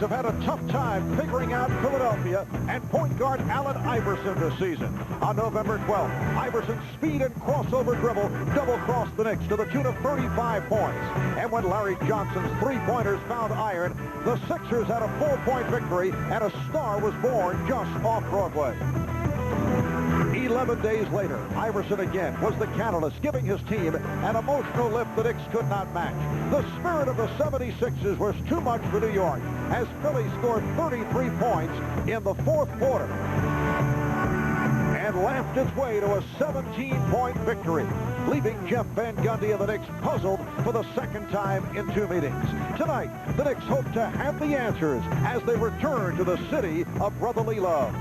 have had a tough time figuring out Philadelphia and point guard Allen Iverson this season. On November 12th, Iverson's speed and crossover dribble double-crossed the Knicks to the tune of 35 points. And when Larry Johnson's three-pointers found iron, the Sixers had a 4-point victory, and a star was born just off Broadway. 11 days later, Iverson again was the catalyst, giving his team an emotional lift the Knicks could not match. The spirit of the 76ers was too much for New York, as Philly scored 33 points in the fourth quarter and laughed its way to a 17-point victory, leaving Jeff Van Gundy and the Knicks puzzled for the second time in 2 meetings. Tonight, the Knicks hope to have the answers as they return to the city of brotherly love.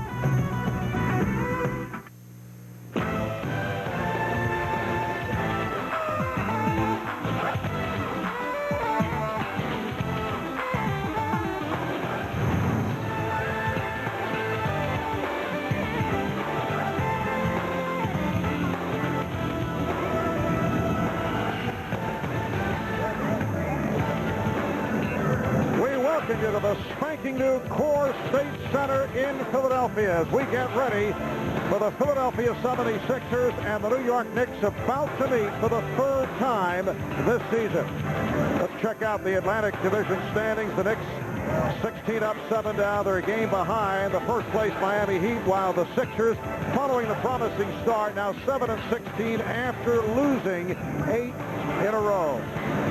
To the spanking new CoreStates Center in Philadelphia as we get ready for the Philadelphia 76ers and the New York Knicks about to meet for the third time this season. Let's check out the Atlantic Division standings. The Knicks 16 up, 7 down. They're a game behind the first place Miami Heat, while the Sixers, following the promising start, now 7-16 after losing 8 in a row.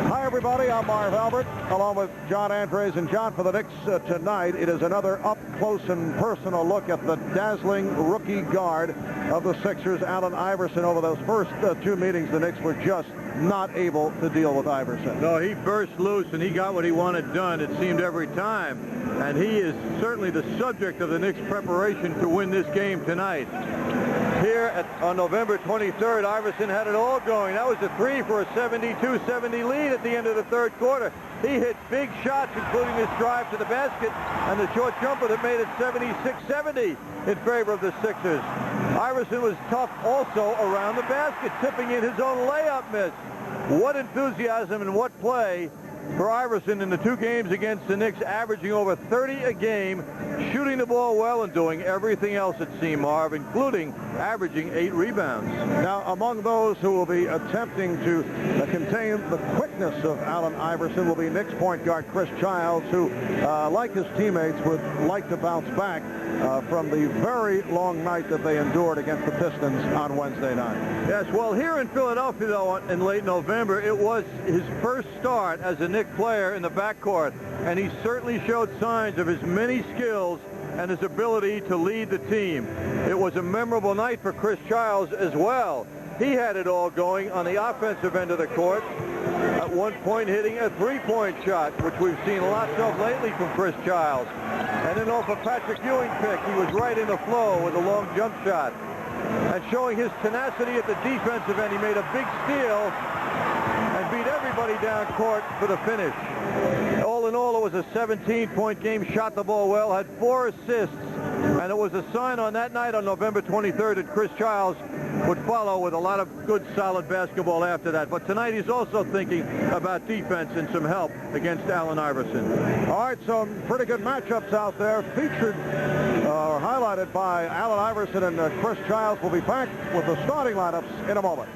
Hi, everybody. I'm Marv Albert, along with John Andres. And John, for the Knicks tonight, it is another up-close and personal look at the dazzling rookie guard of the Sixers, Allen Iverson. Over those first 2 meetings, the Knicks were just not able to deal with Iverson. No, he burst loose, and he got what he wanted done, it seemed, every time. And he is certainly the subject of the Knicks' preparation to win this game tonight. Here on November 23rd, Iverson had it all going. That was a 3 for a 72-70 lead at the end of the third quarter. He hit big shots, including this drive to the basket and the short jumper that made it 76-70 in favor of the Sixers. Iverson was tough also around the basket, tipping in his own layup miss. What enthusiasm and what play for Iverson in the 2 games against the Knicks, averaging over 30 a game, shooting the ball well and doing everything else, it seemed, Marv, including averaging 8 rebounds. Now, among those who will be attempting to contain the quickness of Allen Iverson will be Knicks point guard Chris Childs, who, like his teammates, would like to bounce back from the very long night that they endured against the Pistons on Wednesday night. Yes, well, here in Philadelphia, though, in late November, it was his first start as a Knicks player in the backcourt, and he certainly showed signs of his many skills and his ability to lead the team. It was a memorable night for Chris Childs as well. He had it all going on the offensive end of the court, at one point hitting a 3-point shot, which we've seen lots of lately from Chris Childs. And then off a Patrick Ewing pick, he was right in the flow with a long jump shot. And showing his tenacity at the defensive end, he made a big steal and beat everybody down court for the finish. All in all, it was a 17-point game, shot the ball well, had 4 assists, and it was a sign on that night on November 23rd that Chris Childs would follow with a lot of good, solid basketball after that. But tonight he's also thinking about defense and some help against Allen Iverson. All right, some pretty good matchups out there, featured or highlighted by Allen Iverson, and Chris Childs will be back with the starting lineups in a moment.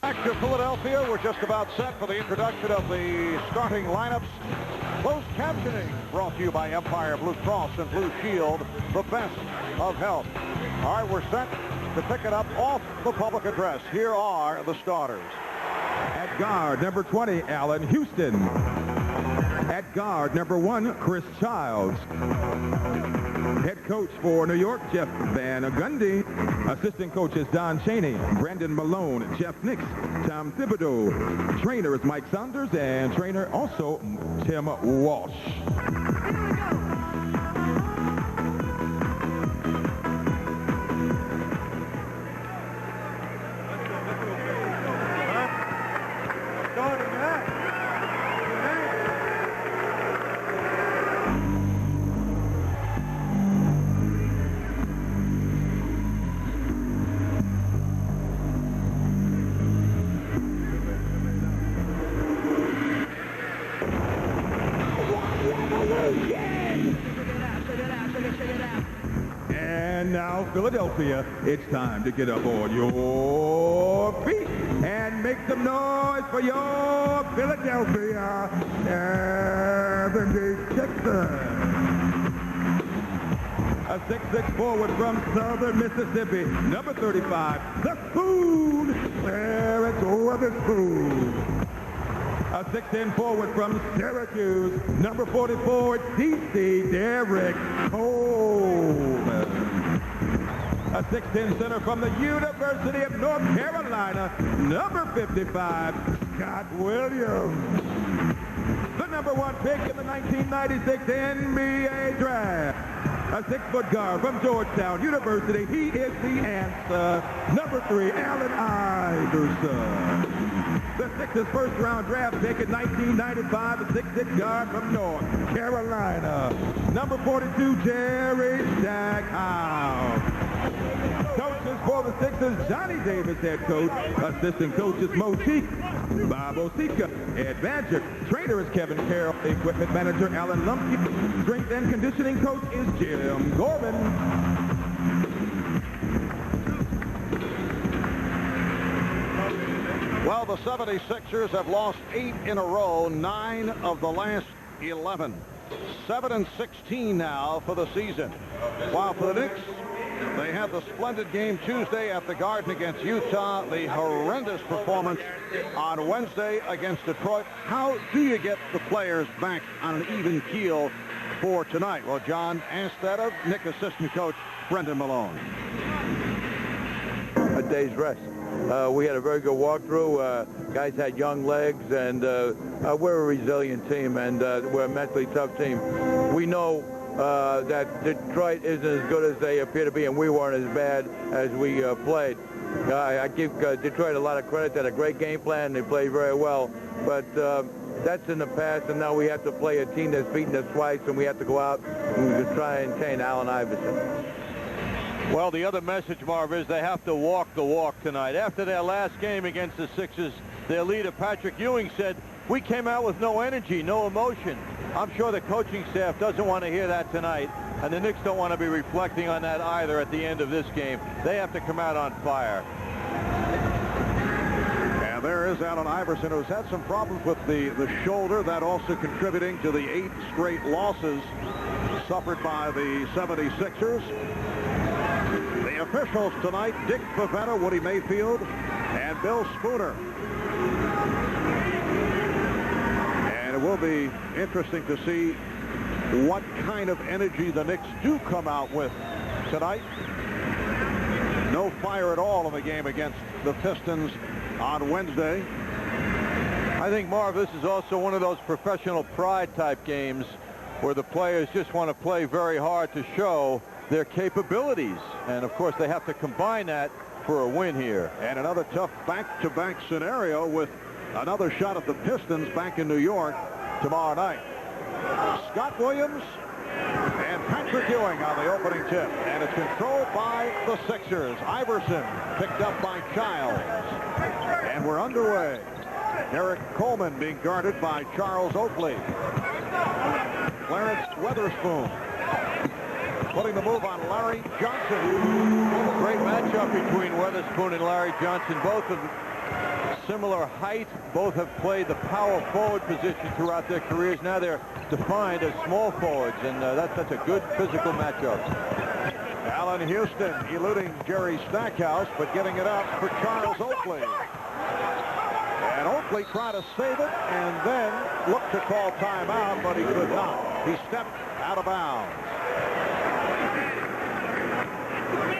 Back to Philadelphia. We're just about set for the introduction of the starting lineups. Closed captioning brought to you by Empire Blue Cross and Blue Shield, the best of health. All right, we're set to pick it up off the public address. Here are the starters. At guard, number 20, Allen Houston. At guard, number 1, Chris Childs. Head coach for New York, Jeff Van Gundy. Assistant coaches Don Chaney, Brandon Malone, Jeff Knicks, Tom Thibodeau. Trainer is Mike Saunders, and trainer also Tim Walsh. And now, Philadelphia, it's time to get up on your feet and make some noise for your Philadelphia 76ers. A 6'6" forward from Southern Mississippi, number 35, the Spoon. There it's Witherspoon. A 6'10" forward from Syracuse, number 44, DC, Derek Coleman. A 6'10" center from the University of North Carolina, number 55, Scott Williams. The number 1 pick in the 1996 NBA Draft. A 6-foot guard from Georgetown University. He is the answer. Number 3, Allen Iverson. The Sixers' first-round draft pick in 1995, a 6'6" guard from North Carolina. Number 42, Jerry Stackhouse. Coaches for the Sixers, Johnny Davis, head coach. Assistant coaches, Motique, Bob Osika, Ed Badger. Trainer is Kevin Carroll. Equipment manager, Alan Lumpkin. Strength and conditioning coach is Jim Gorman. Well, the 76ers have lost 8 in a row, 9 of the last 11. 7-16 now for the season. While for the Knicks, they had the splendid game Tuesday at the Garden against Utah, the horrendous performance on Wednesday against Detroit. How do you get the players back on an even keel for tonight? Well, John asked that of Knicks assistant coach Brendan Malone. A day's rest. We had a very good walkthrough. Guys had young legs, and we're a resilient team, and we're a mentally tough team. We know that Detroit isn't as good as they appear to be, and we weren't as bad as we played. I give Detroit a lot of credit. They had a great game plan. They played very well, but that's in the past, and now we have to play a team that's beaten us twice, and we have to go out and try and contain Allen Iverson. Well, the other message, Marv, is they have to walk the walk tonight. After their last game against the Sixers, their leader, Patrick Ewing, said, "We came out with no energy, no emotion." I'm sure the coaching staff doesn't want to hear that tonight, and the Knicks don't want to be reflecting on that either at the end of this game. They have to come out on fire. And there is Allen Iverson, who's had some problems with the shoulder, that also contributing to the 8 straight losses suffered by the 76ers. The officials tonight, Dick Pavetta, Woody Mayfield, and Bill Spooner. And it will be interesting to see what kind of energy the Knicks do come out with tonight. No fire at all in the game against the Pistons on Wednesday. I think, Marv, this is also one of those professional pride type games where the players just want to play very hard to show their capabilities. And, of course, they have to combine that for a win here. And another tough back-to-back scenario with another shot at the Pistons back in New York tomorrow night. Scott Williams and Patrick Ewing on the opening tip. And it's controlled by the Sixers. Iverson picked up by Childs. And we're underway. Derek Coleman being guarded by Charles Oakley. Clarence Weatherspoon putting the move on Larry Johnson. Great matchup between Weatherspoon and Larry Johnson. Both of similar height. Both have played the power forward position throughout their careers. Now they're defined as small forwards, and that's a good physical matchup. Allen Houston eluding Jerry Stackhouse, but getting it up for Charles Oakley. And Oakley tried to save it and then looked to call timeout, but he could not. He stepped out of bounds.